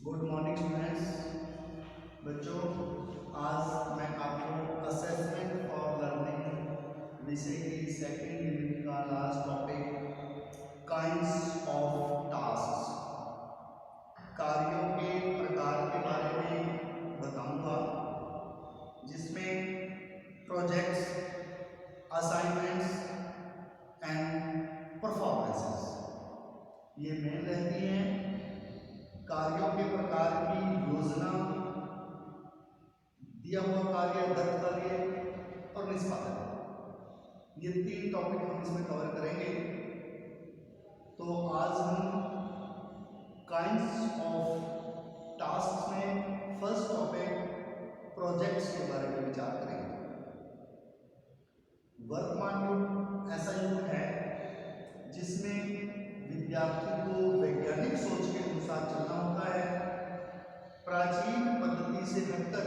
Good morning students. बच्चों, आज मैं आपको असेसमेंट फॉर लर्निंग विषय की सेकंड यूनिट का last topic kinds of tasks, कार्यों के प्रकार के बारे में बताऊंगा, जिसमें प्रोजेक्ट्स, असाइनमेंट्स एंड परफॉर्मेंसेस ये मेन रहती हैं। कार्यों के प्रकार की योजना, दिया हुआ कार्य, दत्त कार्य और निष्पादन, ये तीन टॉपिक हम इसमें कवर करेंगे। तो आज हम काइंड्स ऑफ टास्क में फर्स्ट टॉपिक प्रोजेक्ट्स के बारे में विचार करेंगे। वर्तमान युग ऐसा युग है जिसमें विद्यार्थी को वैज्ञानिक सोच के अनुसार चलना होता है। प्राचीन पद्धति से हटकर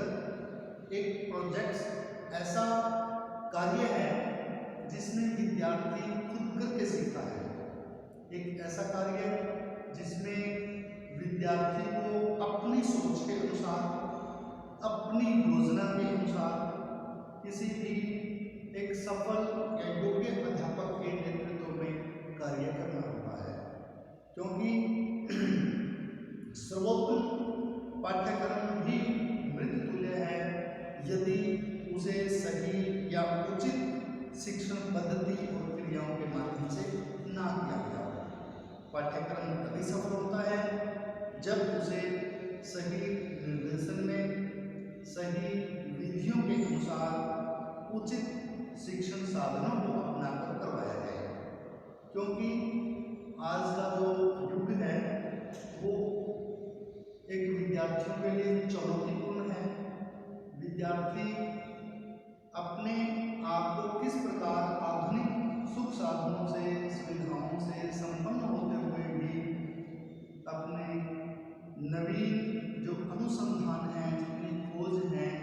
एक प्रोजेक्ट ऐसा कार्य है जिसमें विद्यार्थी खुद करके सीखता है। एक ऐसा कार्य जिसमें विद्यार्थी को अपनी सोच के अनुसार, अपनी योजना के अनुसार किसी भी एक सफल या योग्य अध्यापक के नेतृत्व में कार्य करना होता है, क्योंकि सर्वोत्तम पाठ्यक्रम ही मृत तुल्य है यदि उसे सही या उचित शिक्षण पद्धति और क्रियाओं के माध्यम से ना किया गया। पाठ्यक्रम तभी सफल होता है जब उसे सही निर्देशन में, सही विधियों के अनुसार उचित शिक्षण साधनों को अपनाकर करवाया जाए। क्योंकि आज का जो युग है वो एक विद्यार्थियों के लिए चुनौतीपूर्ण है। विद्यार्थी अपने आप को किस प्रकार आधुनिक सुख साधनों से, सुविधाओं से संपन्न होते हुए भी अपने नवीन जो अनुसंधान हैं, जितनी खोज हैं,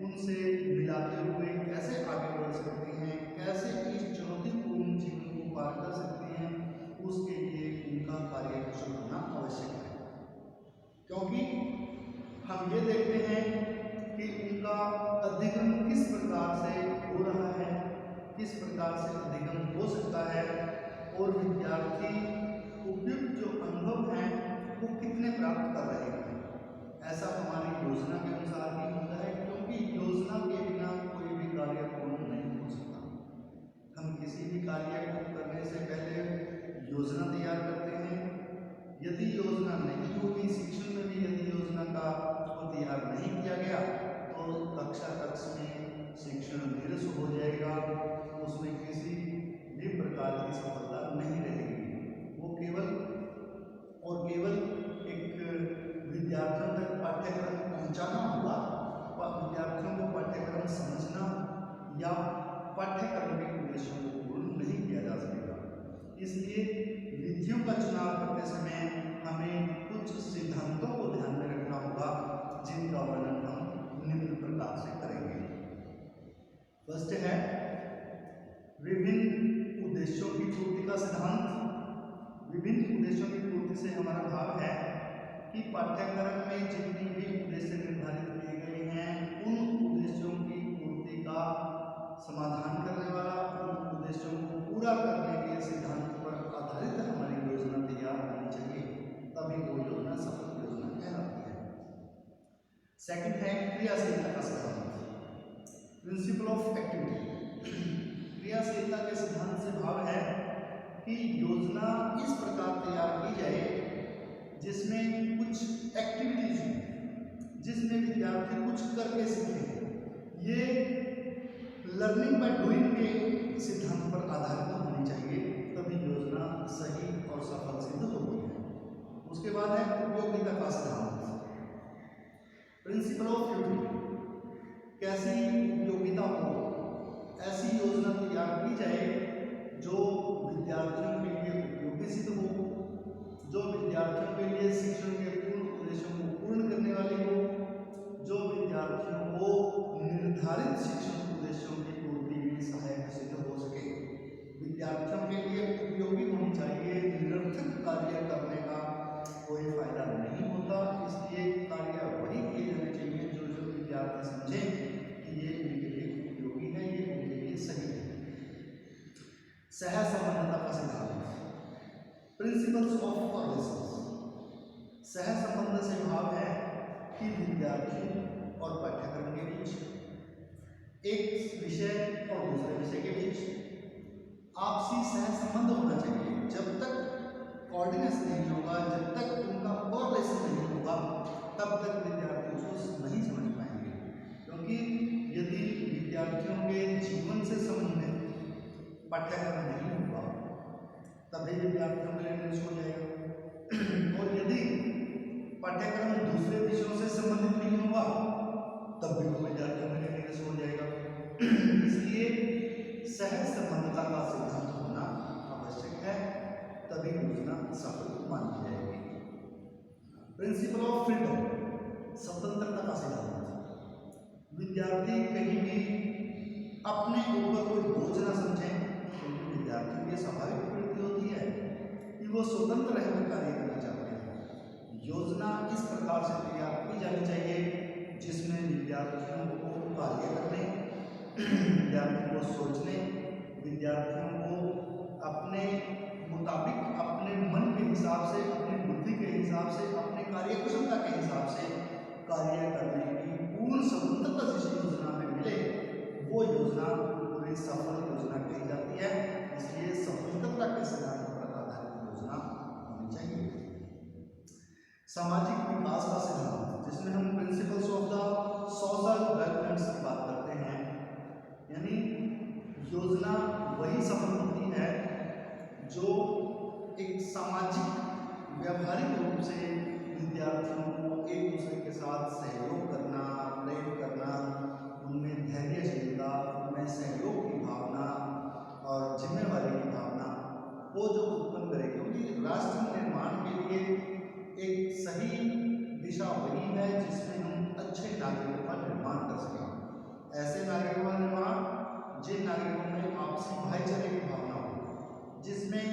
उनसे मिलाते हुए कैसे आगे बढ़ सकते हैं, कैसे इस चुनौतीपूर्ण जीवन को पार कर सकते हैं, उसके लिए उनका कार्य कुशल होना आवश्यक है। क्योंकि हम ये देखते हैं कि उनका अधिगम किस प्रकार से हो रहा है, किस प्रकार से अधिगम हो सकता है, और विद्यार्थी उपयुक्त जो अनुभव हैं वो कितने प्राप्त कर रहे हैं। ऐसा हमारी योजना के अनुसार ही होता है, क्योंकि योजना के बिना कोई भी कार्य पूर्ण नहीं हो सकता। हम किसी भी कार्य को करने से पहले योजना तैयार करते हैं। यदि योजना नहीं होगी, शिक्षण में भी यदि योजना का को तैयार नहीं किया गया तो कक्षा कक्ष में शिक्षण नीरस हो जाएगा, उसमें किसी भी प्रकार की सफलता नहीं रहेगी। वो केवल और केवल एक विद्यार्थियों तक पाठ्यक्रम पहुंचाना होगा, विद्यार्थियों को पाठ्यक्रम समझना या पाठ्यक्रम के उद्देश्यों को पूर्ण नहीं किया जा सकेगा। इसलिए विधियों का चुनाव करते समय हमें कुछ सिद्धांतों को ध्यान में रखना होगा, जिनका वर्णन हम निम्न प्रकार से करेंगे। फर्स्ट है विभिन्न उद्देश्यों की पूर्ति का सिद्धांत। विभिन्न उद्देश्यों की पूर्ति से हमारा भाव है कि पाठ्यक्रम में जितनी भी उद्देश्य निर्धारित किए गए हैं, उन उद्देश्यों की पूर्ति का समाधान करने वाला, उन उद्देश्यों को पूरा करने के सिद्धांत पर आधारित हमारी योजना तैयार होनी चाहिए, तभी वो योजना सफल योजना कहलाती है। सेकंड है क्रियाशीलता का सिद्धांत, प्रिंसिपल ऑफ एक्टिविटी। क्रियाशीलता के सिद्धांत से भाव है कि योजना इस प्रकार तैयार की जाए जिसमें कुछ एक्टिविटीज हो, जिसमें विद्यार्थी कुछ करके सीखे। ये लर्निंग बाय डूइंग के सिद्धांत पर आधारित होनी चाहिए, तभी योजना सही और सफल सिद्ध होती है। उसके बाद है उपयोगिता का सिद्धांत, प्रिंसिपल ऑफ यूटिलिटी। कैसी उपयोगिता हो, ऐसी योजना तैयार की जाए जो विद्यार्थियों के लिए उपयोगी सिद्ध हो, जो विद्यार्थियों के लिए शिक्षण के पूर्ण उद्देश्यों को पूर्ण करने वाली हो, जो विद्यार्थियों को निर्धारित शिक्षण उद्देश्यों की पूर्ति में सहायक सिद्ध हो सके। विद्यार्थियों के लिए उपयोगी होनी चाहिए। निरर्थक कार्य करने का कोई फायदा नहीं होता, इसलिए सह संबंध से भाव है कि विद्यार्थी और पाठ्यक्रम के बीच, एक विषय और दूसरे विषय के बीच आपसी सह संबंध होना चाहिए। जब तक कोऑर्डिनेशन नहीं होगा, जब तक उनका कोरिलेशन नहीं होगा, तब तक विद्यार्थी उसको नहीं समझ पाएंगे। क्योंकि यदि विद्यार्थियों के जीवन से संबंधित पाठ्यक्रम नहीं होगा, तभी विद्यार्थियों के लिए निरस हो जाएगा। और यदि पाठ्यक्रम दूसरे विषयों से संबंधित नहीं होगा, तब भी वो विद्यार्थियों के लिए निरस हो जाएगा। इसलिए सह संबंधता का सिद्धांत होना आवश्यक है, तभी योजना सफल मानी जाएगी। प्रिंसिपल ऑफ फ्रीडम, स्वतंत्रता का सिद्धांत। विद्यार्थी कहीं भी अपने ऊपर कोई बोझ न समझें, क्योंकि विद्यार्थी की स्वाभाविक प्रवृत्ति होती है कि वो स्वतंत्र रहकर कार्य करना चाहते हैं। योजना इस प्रकार से तैयार की जानी चाहिए जिसमें विद्यार्थियों को कार्य करने, विद्यार्थियों को सोचने, विद्यार्थियों को अपने मुताबिक, अपने मन के हिसाब से, अपनी बुद्धि के हिसाब से, अपने कार्यकुशलता के हिसाब से कार्य करने की पूर्ण स्वतंत्रता जिस योजना में मिले, वो योजना पूरी सफल योजना कही जाती है। इसलिए स्वतंत्रता के सिद्धांत पर आधारित योजना होनी चाहिए। सामाजिक विकास का सिद्धांत, जिसमें हम principles of the social development की बात करते हैं, यानी योजना वही सफल होती है जो एक सामाजिक व्यवहारिक रूप से विद्यार्थियों को एक दूसरे के साथ सहयोग करना, प्रेम करना, उनमें धैर्यशीलता, उनमें सहयोग की भावना और जिम्मेवारी की भावना वो जो उत्पन्न करे। क्योंकि राष्ट्र निर्माण के लिए एक सही दिशा वही है जिसमें हम अच्छे नागरिकों का निर्माण कर सकें। ऐसे नागरिकों का निर्माण जिन नागरिकों में आपसी भाईचारे की भावना हो, जिसमें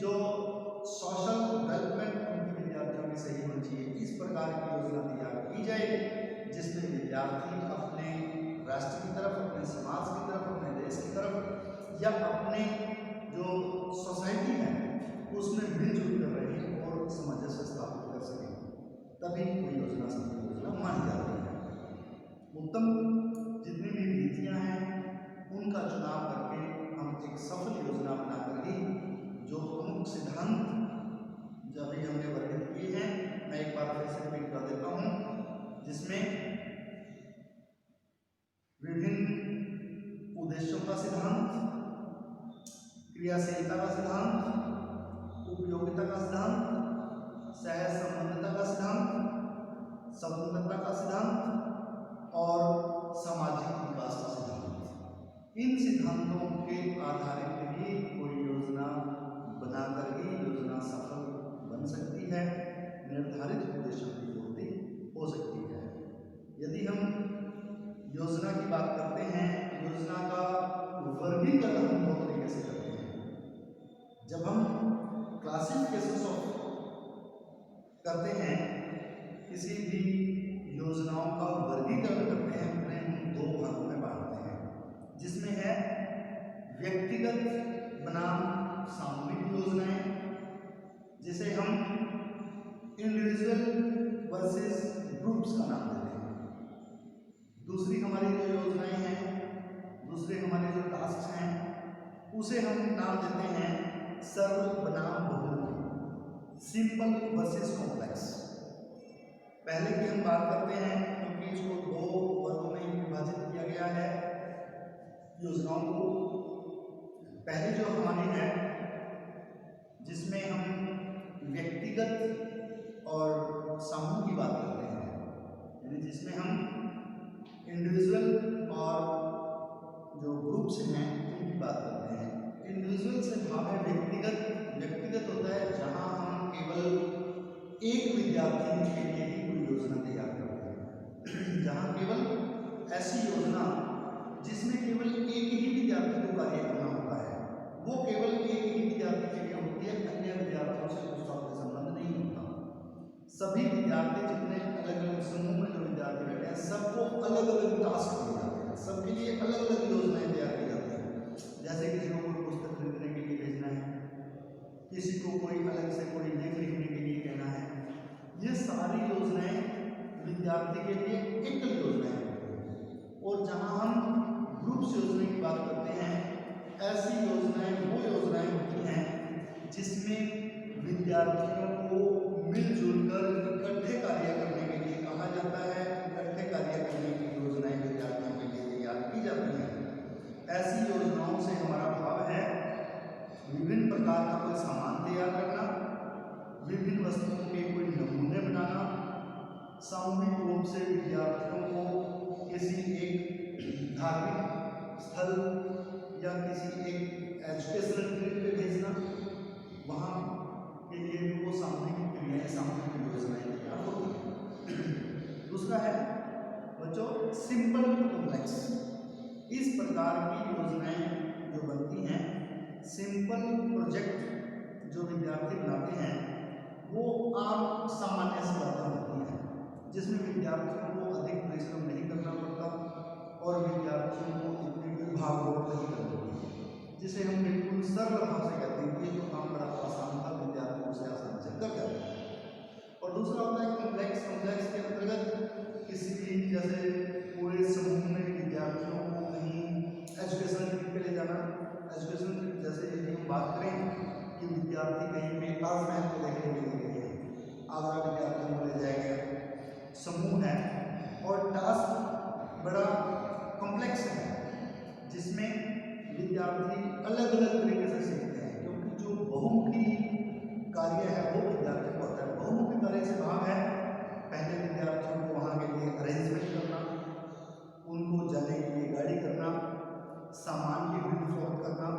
जो सोशल डेवलपमेंट उनके विद्यार्थियों की सही होनी चाहिए। इस प्रकार की योजना तैयार की जाए जिसमें विद्यार्थी अपने राष्ट्र की तरफ, अपने समाज की तरफ, अपने देश की तरफ या अपने जो सोसाइटी है उसमें मिलजुल कर रहे और सामंजस्य स्थापित कर सकें, तभी कोई योजना सफल योजना मानी जाती है। उत्तम जितनी भी नीतियाँ हैं उनका चुनाव करके हम एक सफल योजना बनाकर ही जो प्रमुख सिद्धांत जब भी हमने वर्णित किए हैं, मैं एक बार फिर से रिपीट कर देता हूँ, जिसमें विभिन्न उद्देश्यों का सिद्धांत, क्रियाशीलता का सिद्धांत, उपयोगिता का सिद्धांत, सह संबंधता का सिद्धांत, स्वतंत्रता का सिद्धांत और सामाजिक विकास का सिद्धांत। इन सिद्धांतों के आधारित ही कोई योजना बनाकर ही योजना सफल बन सकती है, निर्धारित उद्देश्यों की पूर्ति हो सकती है। यदि हम योजना की बात करते हैं, योजना का वर्गीकरण हम दो तरीके से करते हैं। जब हम क्लासिफिकेशन ऑफ करते हैं, किसी भी योजनाओं का वर्गीकरण करते हैं, उन्हें हम दो भागों में बांटते हैं, जिसमें है व्यक्तिगत बनाम सामूहिक योजनाएं, जिसे हम इंडिविजुअल वर्सेस ग्रुप्स का नाम देते हैं। दूसरी हमारी जो योजनाएं हैं, दूसरे हमारे जो टास्क हैं, उसे हम नाम देते हैं सरल बनाम बहुमुखी, सिंपल वर्सेस कॉम्प्लेक्स। पहले की हम बात करते हैं क्योंकि इसको दो वर्गों में विभाजित किया गया है योजनाओं को। पहली जो हमारी है जिसमें हम व्यक्तिगत और समूह की बात करते हैं, यानी जिसमें हम इंडिविजुअल और जो ग्रुप्स हैं उनकी बात करते हैं। इंडिविजुअल से भाव है व्यक्तिगत। व्यक्तिगत होता है जहां हम केवल एक विद्यार्थी के लिए ही कोई योजना तैयार करते हैं, जहां केवल ऐसी योजना जिसमें केवल एक ही विद्यार्थी को कार्य करना होता है, वो केवल एक ही विद्यार्थी के लिए होती है, अन्य विद्यार्थियों से उसका कोई संबंध नहीं होता। सभी विद्यार्थी जितने अलग अलग समूह में जो विद्यार्थी बैठे हैं, सबको अलग अलग टास्क दिए जाते हैं, सबके लिए अलग अलग योजनाएं तैयार की जाती हैं। जैसे किसी को कोई पुस्तक खरीदने के लिए भेजना है, किसी को कोई अलग से कोई लेख लिखने के लिए कहना है, ये विद्यार्थी के लिए एकल योजनाएं होती हैं, और जहां हम ग्रुप्स योजना की बात करते हैं, ऐसी योजनाएं वो योजनाएं होती हैं जिसमें विद्यार्थियों को मिलजुल कर इकट्ठे कार्य करने के लिए कहा जाता है, इकट्ठे कार्य करने की योजनाएं विद्यार्थियों के लिए तैयार की जाती हैं। ऐसी योजनाओं से हमारा भाव है विभिन्न प्रकार का कोई सामान तैयार करना, विभिन्न वस्तुओं के कोई नमूने बनाना, सामूहिक रूप से विद्यार्थियों को किसी एक धार्मिक स्थल या किसी एक एजुकेशनल ट्रिप पे भेजना, वहाँ के लिए भी वो सामूहिक क्रियाएँ, सामूहिक योजनाएं तैयार होती हैं। दूसरा है बच्चों सिंपल कॉम्प्लेक्स। इस प्रकार की योजनाएं जो बनती हैं, सिंपल प्रोजेक्ट जो विद्यार्थी बनाते हैं, वो आम सामान्य सी बातें होती हैं जिसमें विद्यार्थियों को अधिक परिश्रम नहीं करना पड़ता और विद्यार्थियों को इतनी कोई भागदौड़ नहीं करनी पड़ती, जिसे हम बिल्कुल सरल भाव से कहते हैं कि ये तो काम बड़ा आसान था, विद्यार्थी उसे आसानी से कर जाते हैं। और दूसरा होता है कॉम्प्लेक्स। कॉम्प्लेक्स के अंतर्गत किसी भी जैसे पूरे समूह में विद्यार्थियों को कहीं एजुकेशन ट्रिप पे ले जाना। एजुकेशन ट्रिप जैसे यदि हम बात करें कि विद्यार्थी कहीं पे ताजमहल को देखने के लिए गए हैं, आगरा विद्यार्थियों को ले जाएंगे, समूह है और टास्क बड़ा कॉम्प्लेक्स है जिसमें विद्यार्थी अलग अलग तरीके से सीखते हैं, क्योंकि जो बहुमुखी कार्य है वो विद्यार्थी को आता है। बहुमुखी कार्य से भाव है पहले विद्यार्थियों को वहाँ के लिए अरेंजमेंट करना, उनको जाने के लिए गाड़ी करना, सामान की विंड करना,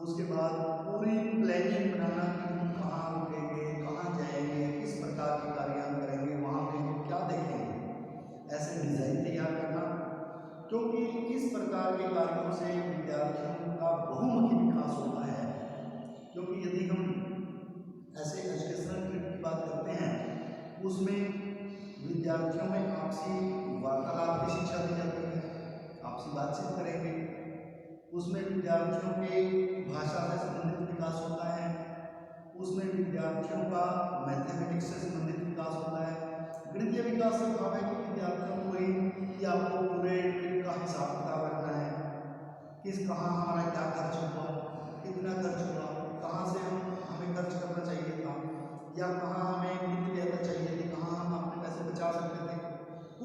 उसके बाद पूरी प्लानिंग बनाना कि हम कहाँ रुकेंगे, कहाँ जाएंगे, किस प्रकार के कार्य हम करेंगे, वहाँ पे हम क्या देखेंगे, ऐसे डिज़ाइन तैयार करना। क्योंकि इस प्रकार के कार्यों से विद्यार्थियों का बहुमुखी विकास होता है। क्योंकि यदि हम ऐसे एजुकेशनल ट्रिप की बात करते हैं, उसमें विद्यार्थियों में आपसी वार्तालाप की शिक्षा दी जाती है, आपसी बातचीत करेंगे, उसमें विद्यार्थियों के भाषा से संबंधित विकास होता है, उसमें विद्यार्थियों का मैथमेटिक्स से संबंधित विकास होता है। गणितीय विकास से भाव है कि विद्यार्थियों को ही कि आपको पूरे ट्रिप का हिसाब किताब रखना है, किस कहाँ हमारा क्या खर्च हुआ, कितना खर्च हुआ, कहाँ से हमें खर्च करना चाहिए था, या कहाँ हमें नीति लेना चाहिए थी, कहाँ हम अपने पैसे बचा सकते थे।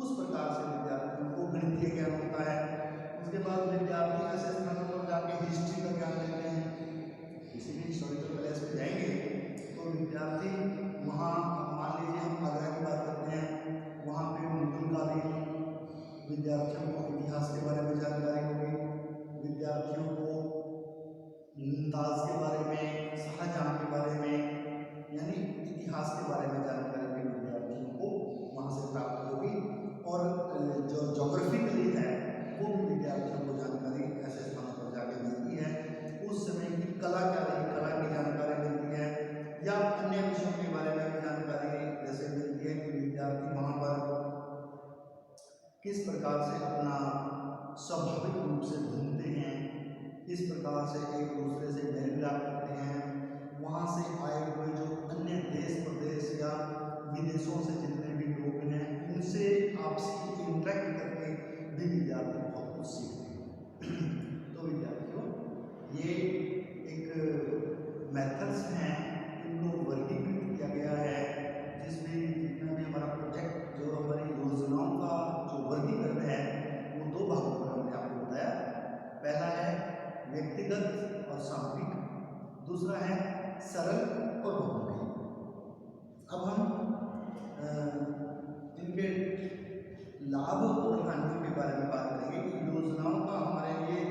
उस प्रकार से विद्यार्थियों को गणितीय ज्ञान होता है। उसके बाद विद्यार्थी ऐसे स्थानों पर जाके हिस्ट्री का ज्ञान लेते हैं। किसी भी हिस्टोरिकल प्लेस पे जाएंगे तो विद्यार्थी वहाँ, मान लीजिए हम आगरा की बात करते हैं, वहाँ पे मुगल का भी विद्यार्थियों को इतिहास के बारे में जानकारी होगी, विद्यार्थियों को मुमताज़ के बारे में, शाहजहाँ के बारे में, यानी इतिहास के बारे में जानकारी भी विद्यार्थियों को वहाँ से प्राप्त होगी। और जो जोग्राफिकली है वो भी विद्यार्थियों को जानकारी ऐसे स्थानों पर जाके मिलती है। उस समय की कला क्या रही, कला की जानकारी मिलती है, या अन्य विषयों के बारे में भी जानकारी जैसे मिलती है कि विद्यार्थी वहाँ पर किस प्रकार से अपना स्वाभाविक रूप से घूमते हैं, किस प्रकार से एक दूसरे से मेल मिलाप करते हैं, वहाँ से आए हुए जो अन्य देश प्रदेश या विदेशों से जितने भी लोग हैं उनसे आपसी इंटरेक्ट करके भी विद्यार्थी बहुत कुछ सीखते हैं। तो विद्यार्थियों ये एक मेथड्स हैं, इनको वर्गीकृत किया गया है, जिसमें जितना भी हमारा प्रोजेक्ट जो हमारी योजनाओं का जो वर्गीकरण है वो दो भागों में हमने आपको बताया। पहला है व्यक्तिगत और सामूहिक, दूसरा है सरल और बहुमुखी। अब हम इनके लाभ और हानियों के बारे में बात करेंगे कि योजनाओं का हमारे लिए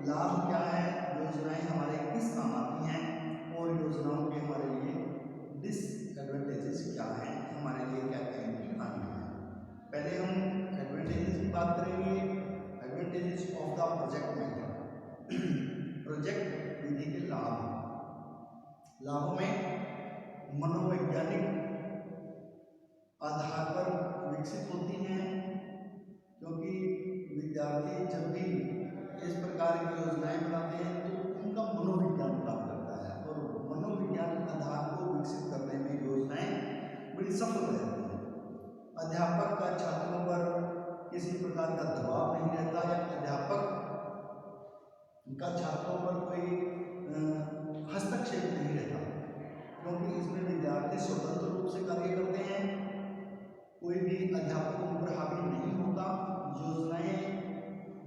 लाभ क्या है, योजनाएं हमारे किस काम आती हैं, और योजनाओं के हमारे लिए डिसएडवांटेजेस क्या हैं, हमारे लिए क्या क्या इनकी हानि है। पहले हम एडवांटेजेस की बात करेंगे, advantages of the project method. Project विधि के लाभ। लाभों में मनोवैज्ञानिक आधार पर विकसित होती हैं, क्योंकि विद्यार्थी जब भी इस प्रकार की योजनाएं बनाते हैं तो उनका मनोविज्ञान काम करता है, और मनोविज्ञान आधार को विकसित करने में योजनाएं बड़ी सफल रहती हैं। अध्यापक का छात्रों पर किसी प्रकार का दबाव नहीं रहता, या अध्यापक का छात्रों पर कोई हस्तक्षेप नहीं रहता, क्योंकि इसमें विद्यार्थी स्वतंत्र रूप से कार्य करते हैं। कोई भी अध्यापक उन पर हावी नहीं होता। योजनाएं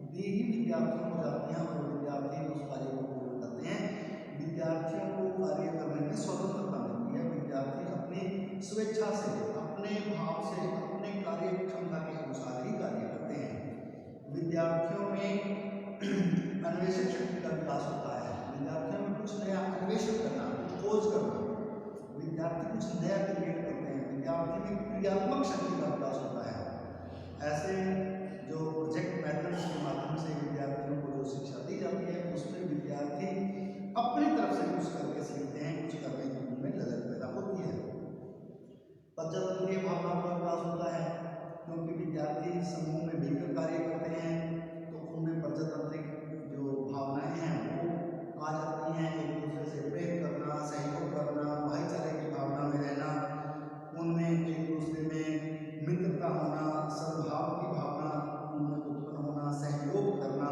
दी ही विद्यार्थियों को जाती हैं और विद्यार्थी उस कार्य को पूर्ण करते हैं। विद्यार्थियों को कार्य करने में स्वतंत्रता मिलती है। विद्यार्थी अपनी स्वेच्छा से, अपने भाव से, अपने कार्य क्षमता के अनुसार ही कार्य करते हैं। विद्यार्थियों में अन्वेषक शक्ति का विकास होता है। विद्यार्थियों में कुछ नया अन्वेषण करना, कुछ खोज करना, विद्यार्थी कुछ नया क्रिएट करते हैं। विद्यार्थी में क्रियात्मक शक्ति का विकास होता है। ऐसे जो प्रोजेक्ट मेथड्स के माध्यम से विद्यार्थियों को जो शिक्षा दी जाती है, उसमें विद्यार्थी अपनी तरफ से कुछ करके सीखते हैं, कुछ करने की उनमें ललक पैदा होती है। पंचतंत्रीय भावनाओं का विकास होता है, क्योंकि विद्यार्थी समूह में मिलकर कार्य करते हैं, तो उनमें पंचतंत्रिक जो भावनाएं हैं वो आ जाती हैं। एक दूसरे से प्रेम करना, सहयोग करना, भाईचारे की भावना में रहना, उनमें एक दूसरे में मित्रता होना, सद्भाव की भावना उनमें उत्पन्न होना, सहयोग करना,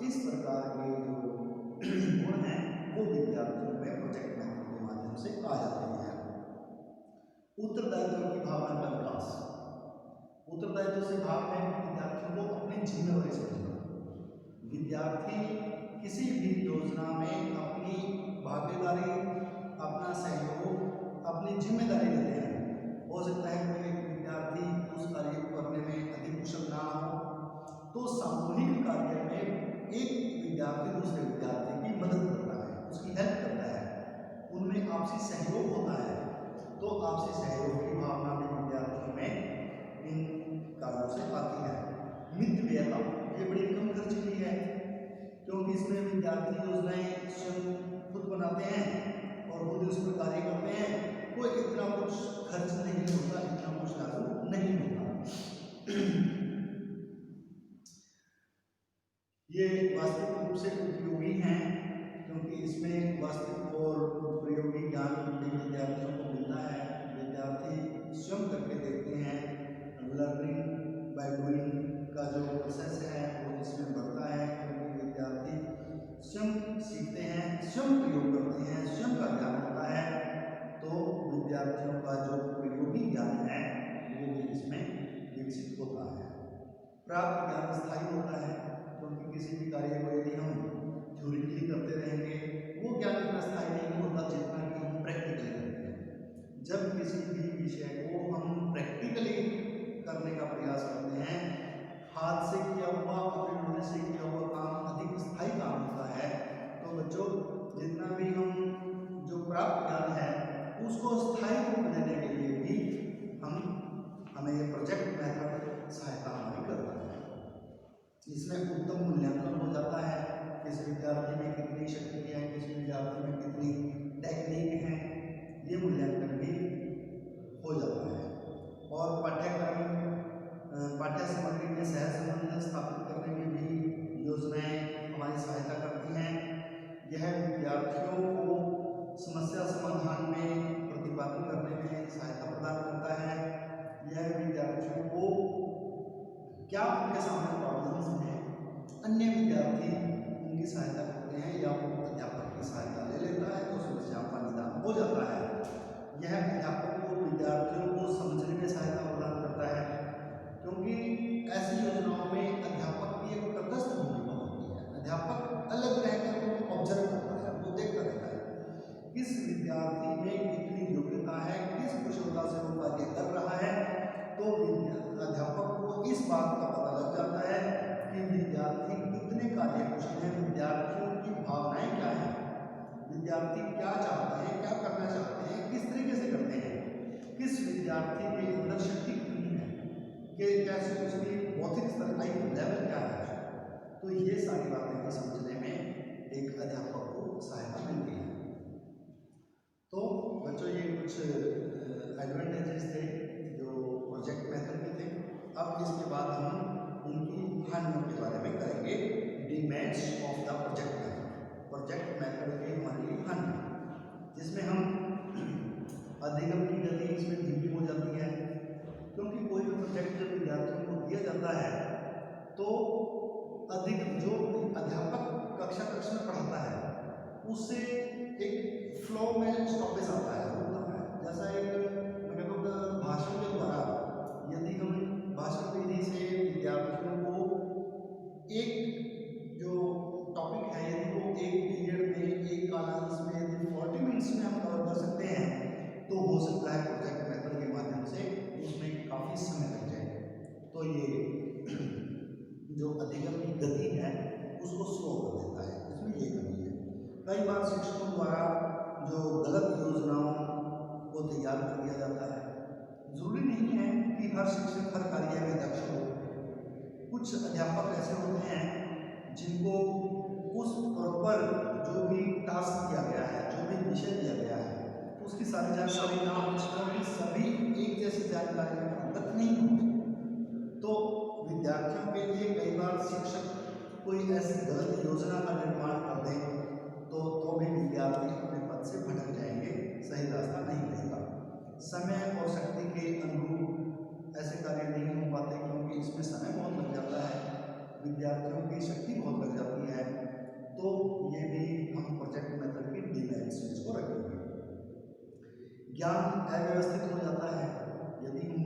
इस प्रकार के जो गुण हैं वो विद्यार्थियों में प्रोजेक्ट मेथड के माध्यम से आ जाते हैं। उत्तरदायित्व की भावना का विकास। उत्तरदायित्व से भाव है विद्यार्थियों को अपनी जिम्मेदारी समझना। विद्यार्थी किसी भी योजना में अपनी भागीदारी, अपना सहयोग, अपनी जिम्मेदारी लेते हैं। हो सकता है कोई विद्यार्थी उस कार्य को करने में अधिक कुशल ना हो, तो सामूहिक कार्य में एक विद्यार्थी दूसरे विद्यार्थी की मदद करता है, उसकी हेल्प करता है, उनमें आपसी सहयोग होता है। तो आपसी सहयोग की भावना भी विद्यार्थियों में इन कार्यों से आती है। मितव्ययता, ये बड़ी कम खर्चीली है, क्योंकि इसमें विद्यार्थी योजनाएं स्वयं खुद बनाते हैं और खुद उस पर कार्य करते हैं। कोई इतना कुछ खर्च नहीं होता, इतना कुछ लागू नहीं होता। ये वास्तविक रूप से उपयोगी हैं, क्योंकि इसमें वास्तविक और उपयोगी ज्ञान विद्यार्थियों को मिलता है। विद्यार्थी स्वयं करके देखते हैं। लर्निंग बाय डूइंग का जो प्रोसेस है वो इसमें बढ़ता है, क्योंकि विद्यार्थी स्वयं सीखते हैं, स्वयं प्रयोग करते हैं, स्वयं का ज्ञान होता है। तो विद्यार्थियों का जो प्रयोगी ज्ञान है वो भी इसमें विकसित होता है। प्राप्त ज्ञान स्थायी होता है, क्योंकि किसी भी कार्य को यदि हम थ्योरिटिकली करते रहेंगे, वो ज्ञान इतना स्थायी नहीं होता जितना कि हम प्रैक्टिकली करते हैं। जब किसी भी विषय को हम प्रैक्टिकली करने का प्रयास करते हैं, हाथ से किया हुआ, अपने मन से किया हुआ काम अधिक स्थायी काम होता है। तो बच्चों, जितना भी हम जो प्राप्त ज्ञान है उसको स्थायी रूप देने के लिए भी हमें ये प्रोजेक्ट मेथड सहायता हमारी करता है। इसमें उत्तम मूल्यांकन हो जाता है, किस विद्यार्थी में कितनी शक्ति है, किस विद्यार्थी में कितनी टेक्निक है, ये मूल्यांकन भी हो जाता है। और पाठ्य सामग्री में सह संबंध स्थापित करने में भी योजनाएं हमारी सहायता करती हैं। यह विद्यार्थियों को समस्या समाधान में प्रतिपादन करने में सहायता प्रदान करता है। यह विद्यार्थियों को क्या उनके सामने प्रॉब्लम्स हैं, अन्य विद्यार्थी उनकी सहायता करते हैं या वो अध्यापक की सहायता ले लेता है तो समस्याओं का निदान हो जाता है। यह अध्यापक को विद्यार्थियों को समझने में सहायता प्रदान करता है, क्योंकि ऐसी योजनाओं में अध्यापक की एक तटस्थ भूमिका होती है। अध्यापक अलग रहकर ऑब्जर्व करता है, वो देखता रहता है किस विद्यार्थी में कितनी योग्यता है, किस कुशलता से वो कार्य कर रहा है। तो अध्यापक को इस बात का पता लग जाता है कि विद्यार्थी कितने कार्य कुशल हैं, विद्यार्थियों की भावनाएं क्या हैं, विद्यार्थी क्या चाहते हैं, क्या करना चाहते हैं, किस तरीके से करते हैं, किस विद्यार्थी के अंदर शक्ति कितनी है, कि कैसे उसकी बौद्धिक स्तर IQ लेवल क्या है। तो ये सारी बातें भी समझने में एक अध्यापक को सहायता मिलती है। तो बच्चों, ये कुछ एडवांटेजेस थे जो प्रोजेक्ट मेथड के थे। अब इसके बाद हम उनकी हानियों के बारे में करेंगे। Demerits of the project method. Project method के हमारी हानि, जिसमें हम अधिगम की गति इसमें धीमी हो जाती है, क्योंकि कोई अधिक जो अध्यापक कक्षा में पढ़ाता है उससे एक फ्लो में स्टॉपेज आता है, होता है। जैसा एक भाषण के द्वारा यदि हम भाषण विधि से विद्यार्थियों को एक जो टॉपिक है यदि वो एक पीरियड में एक कालांश में यदि 40 मिनट्स में हम कवर कर सकते हैं तो हो सकता है प्रोजेक्ट मेथड के माध्यम से उसमें काफ़ी समय लग जाए। तो ये जो अधिगम की गति है उसको स्लो कर देता है, इसमें ये कमी है। कई बार शिक्षकों द्वारा जो गलत योजनाओं को तैयार कर दिया जाता है। जरूरी नहीं है कि हर शिक्षक हर कार्य में दक्ष हो। कुछ अध्यापक ऐसे होते हैं जिनको उस प्रॉपर जो भी टास्क दिया गया है, जो भी विषय दिया गया है, उसकी सारी जानकारी ना होने सभी एक जैसी जानकारी में अवगत नहीं होती। तो विद्यार्थियों के लिए कई बार शिक्षक कोई ऐसी गलत योजना का निर्माण कर दें तो भी विद्यार्थी अपने पद से भटक जाएंगे, सही रास्ता नहीं रहेगा। समय और शक्ति के अनुरूप ऐसे कार्य नहीं हो पाते क्योंकि इसमें समय बहुत लग जाता है, विद्यार्थियों की शक्ति बहुत लग जाती है। तो ये भी हम प्रोजेक्ट मेथड की डिमेरिट्स को रखेंगे। ज्ञान अव्यवस्थित हो जाता है यदि हम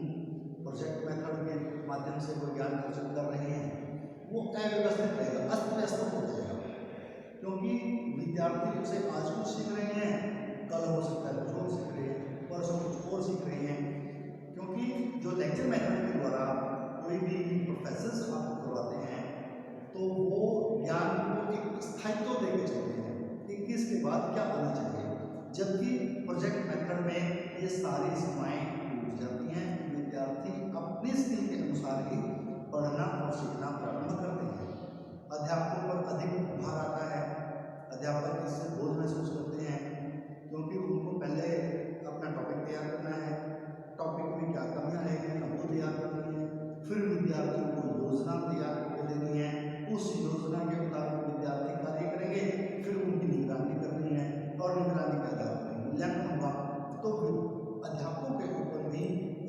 प्रोजेक्ट मेथड के माध्यम से वो ज्ञान अर्जित कर रहे हैं, वो अव्यवस्थित रहेगा, अस्त व्यस्त हो जाएगा। क्योंकि विद्यार्थी उसे आज कुछ सीख रहे हैं, कल हो सकता है कुछ और सीख रहे हैं, परसों कुछ और सीख रहे हैं। क्योंकि जो लेक्चर मेथड के द्वारा कोई भी प्रोफेसर्स आपको करवाते हैं तो वो ज्ञान को एक स्थायित्व देकर चलते हैं कि किसके बाद क्या होना चाहिए। जबकि प्रोजेक्ट मेथड में ये सारी सीमाएं टूट जाती हैं, विद्यार्थी अपने स्किल के अनुसार ही पढ़ना और सीखना प्रारंभ करते हैं। अध्यापकों पर अधिक भार आता है, अध्यापक इससे बोझ महसूस करते हैं क्योंकि उनको पहले अपना टॉपिक तैयार करना है, टॉपिक में क्या कमियां रहेंगी वो तैयार करनी है, फिर विद्यार्थियों को योजना तैयार करके देनी है, उस योजना के मुताबिक विद्यार्थी कार्य करेंगे, फिर उनकी निगरानी करनी है और निगरानी के आधार पर मूल्यांकन होगा। तो अध्यापकों के ऊपर भी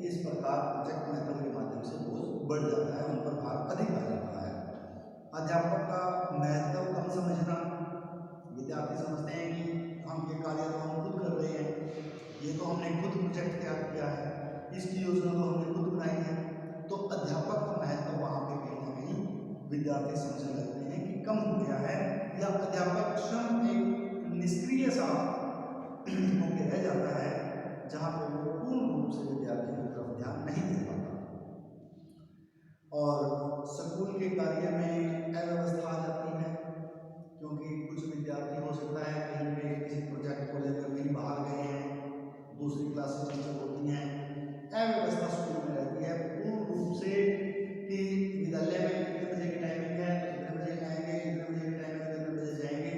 इस प्रकार प्रोजेक्ट मेथड के माध्यम से बोझ बढ़ जाता है, उन पर भार अधिक आ जाता है। अध्यापक का महत्व कम समझना, विद्यार्थी समझते हैं कि हम ये कार्य तो हम खुद कर रहे हैं, ये तो हमने खुद प्रोजेक्ट तैयार किया है, इसकी योजना तो हमने खुद बनाई है। तो अध्यापक का महत्व वहाँ पे कहीं ना कहीं विद्यार्थी समझने लगते हैं कि कम हो गया है, या अध्यापक स्वयं एक निष्क्रिय सा होकर रह जाता है जहाँ पे वो पूर्ण रूप से विद्यार्थियों की तरफ ध्यान नहीं दे पाता। और स्कूल के कार्य में अव्यवस्था आ जाती है क्योंकि कुछ विद्यार्थी हो सकता है कहीं पे किसी प्रोजेक्ट को लेकर कहीं बाहर गए हैं, दूसरी क्लासेस टीचर होती हैं, अव्यवस्था स्कूल में रहती है पूर्ण रूप से कि विद्यालय में कितने बजे की टाइमिंग है, कितने बजे आएंगे, कितने बजे की टाइमिंग है, कितने बजे जाएंगे,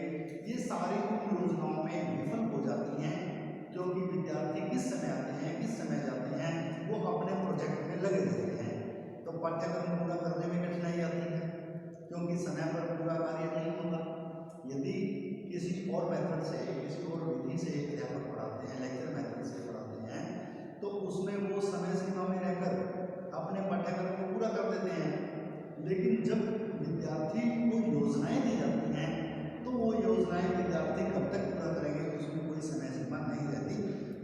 ये सारी योजनाओं में विफल हो जाती हैं क्योंकि विद्यार्थी किस समय आते हैं किस समय जाते हैं वो अपने प्रोजेक्ट में लगे रहते हैं। तो पाठ्यक्रम पूरा करने में कठिनाई आती है क्योंकि समय पर पूरा कार्य नहीं होता। यदि किसी और मेथड से, किसी और विधि से अध्यापक पढ़ाते हैं, लेक्चर मेथड से पढ़ाते हैं, तो उसमें वो समय सीमा में रहकर अपने पाठ्यक्रम को पूरा कर देते हैं। लेकिन जब विद्यार्थी को योजनाएं दी जाती हैं तो वो योजनाएं विद्यार्थी कब तक पूरा करेंगे, उसमें कोई समय सीमा नहीं रहती।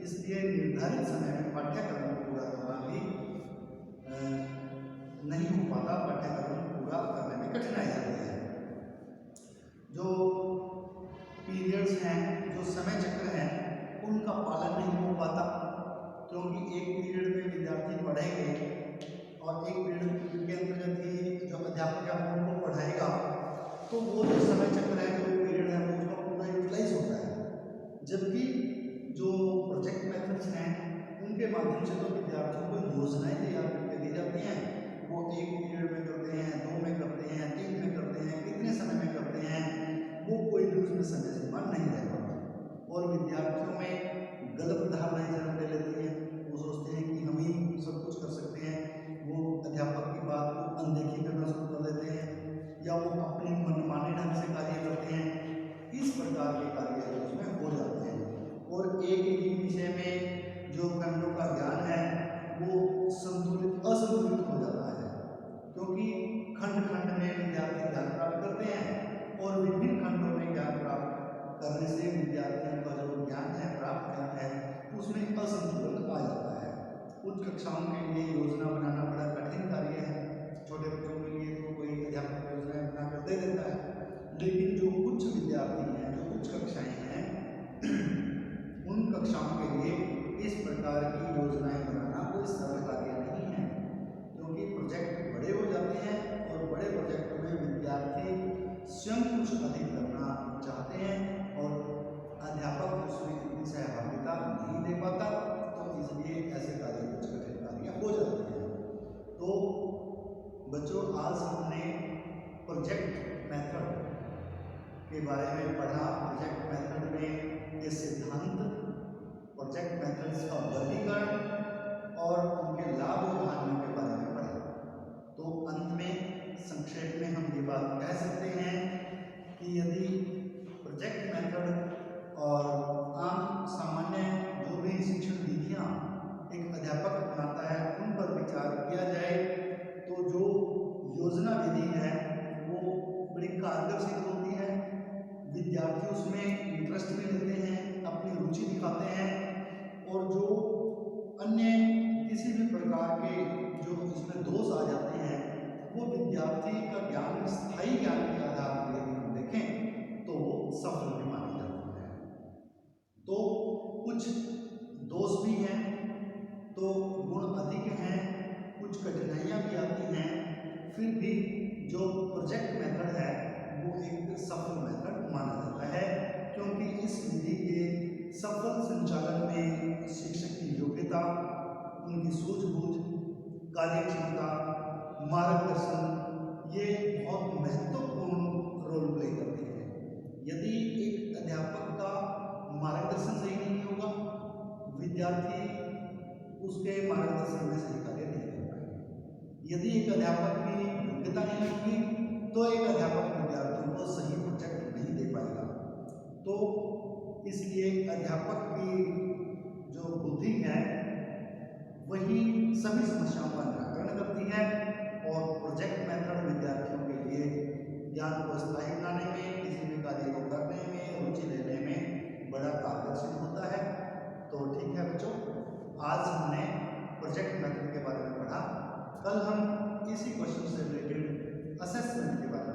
इसलिए निर्धारित समय में पाठ्यक्रम को पूरा करना भी नहीं हो पाता, पाठ्यक्रम पूरा करने में कठिनाई आती है। जो पीरियड्स हैं, जो समय चक्र हैं, उनका पालन नहीं हो पाता क्योंकि एक पीरियड में विद्यार्थी पढ़ेंगे और एक पीरियड के अंतर्गत ही जो अध्यापक है उनको पढ़ाएगा तो वो जो समय चक्र है, जो पीरियड है, वो उसका पूरा यूटिलाइज होता है। जबकि जो प्रोजेक्ट मेथड्स हैं उनके माध्यम से तो विद्यार्थियों को योजनाएं तैयार करके दी जाती हैं, वो एक पीरियड में करते हैं, 2 में करते हैं, 3 में करते हैं, कितने समय में करते हैं, वो कोई भी उसमें समय सीमा नहीं रह पाता। और विद्यार्थियों में गलत धारणाएं जन्म ले लेती हैं, वो सोचते हैं कि हम ही सब कुछ कर सकते हैं, वो अध्यापक की बात को अनदेखी करना शुरू कर देते हैं या वो अपनी मनमाने ढंग से कार्य करते हैं। इस प्रकार के कार्य उसमें हो जाते हैं और एक ही विषय में जो खंडों का ज्ञान है वो असंतुलित हो जाता है क्योंकि खंड खंड में विद्यार्थी ज्ञान प्राप्त करते हैं और विभिन्न खंडों में ज्ञान प्राप्त करने से विद्यार्थियों का जो ज्ञान है, प्राप्त ज्ञान है, उसमें असंतुलन आ जाता है। उच्च कक्षाओं के लिए योजना बनाना बड़ा कठिन कार्य है। छोटे बच्चों के लिए तो कोई अध्यापक योजनाएं बनाकर दे देता है, लेकिन जो उच्च विद्यार्थी हैं, जो उच्च कक्षाएं हैं, उन कक्षाओं के लिए इस प्रकार की योजनाएं बनाना कोई सरल कार्य नहीं है, क्योंकि प्रोजेक्ट बड़े हो जाते हैं और बड़े प्रोजेक्ट में विद्यार्थी स्वयं कुछ अधिक करना चाहते हैं और अध्यापक उसमें इतनी सहभागिता नहीं दे पाता, तो इसलिए ऐसे कार्य कुछ कठिन कार्य हो जाते हैं। तो बच्चों, आज हमने प्रोजेक्ट मेथड के बारे में पढ़ा। प्रोजेक्ट मेथड में ये सिद्धांत, प्रोजेक्ट मेथड्स का वर्गीकरण और उनके लाभ और हानियों के बारे में पढ़ा। तो अंत में संक्षेप में हम ये बात कह सकते हैं कि यदि प्रोजेक्ट मेथड और आम सामान्य जो भी शिक्षण विधियाँ एक अध्यापक अपनाता है, उन पर विचार किया जाए तो जो योजना विधि है वो बड़ी कारगर सिद्ध होती है। विद्यार्थी उसमें इंटरेस्ट भी लेते हैं, अपनी रुचि दिखाते हैं और जो अन्य किसी भी प्रकार के जो इसमें दोष आ जाते हैं, वो विद्यार्थी का ज्ञान स्थायी ज्ञान के आधार पर यदि हम देखें तो वो सफल भी मानी जाती है। तो कुछ दोष भी हैं, तो गुण अधिक हैं, कुछ कठिनाइयाँ भी आती हैं, फिर भी जो प्रोजेक्ट मेथड है वो एक सफल मेथड माना जाता है, क्योंकि इस विधि के सफल संचालन में शिक्षक की योग्यता, उनकी सूझबूझ, कार्यक्षमता, मार्गदर्शन ये बहुत महत्वपूर्ण रोल प्ले करते हैं। यदि एक अध्यापक का मार्गदर्शन सही नहीं होगा, विद्यार्थी उसके मार्गदर्शन में सही कार्य नहीं कर पाएंगे। यदि एक अध्यापक की योग्यता नहीं होगी तो एक अध्यापक विद्यार्थियों को सही प्रोजेक्ट नहीं दे पाएगा। तो इसलिए अध्यापक की जो बुद्धि है वही सभी समस्याओं का निराकरण करती है और प्रोजेक्ट मेथड विद्यार्थियों के लिए ज्ञान को स्थायी बनाने में, किसी भी कार्य को करने में, रुचि लेने में बड़ा कारगर सिद्ध होता है। तो ठीक है बच्चों, आज हमने प्रोजेक्ट मेथड के बारे में पढ़ा। कल हम इसी क्वेश्चन से रिलेटेड असेसमेंट के बारे में